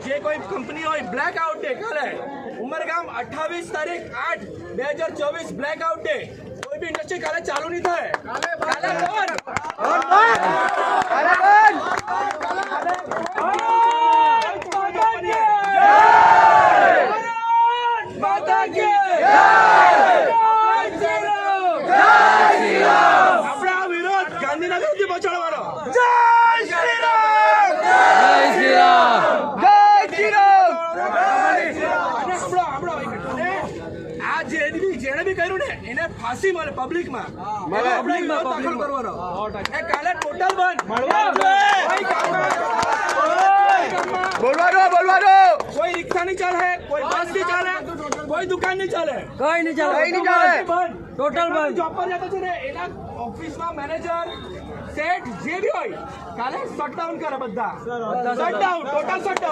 જે કોઈ કંપની હોય બ્લેક આઉટ ડે કાલે ઉમરગામ 28 તારીખ 8 2024 બ્લેક આઉટ ડે કોઈ બી ઇન્ડસ્ટ્રી કાલે ચાલુ નહીં થાય કાલે માતા કી આપણા વિરોધ ગાંધીનગર સુધી પહોંચાડવાનો જય શ્રી રામ જય શ્રી રામ જય શ્રી રામ આ જેને બી કર્યું ને એને ફાંસી મળે પબ્લિકમાં દાખલ કરવાનો એ કાલે ટોટલ બંધ બોલવાનો કોઈ રિક્ષા નહીં ચાલે કોઈ બસ નહીં ચાલે કોઈ દુકાન નહીં ચાલે કઈ નહીં ચાલે ટોટલ બંધ જોબ પર જતો છે ને એના ઓફિસમાં મેનેજર સેટ જે બી હોય કાલે શટડાઉન કરે બધા શટડાઉન ટોટલ શટડાઉન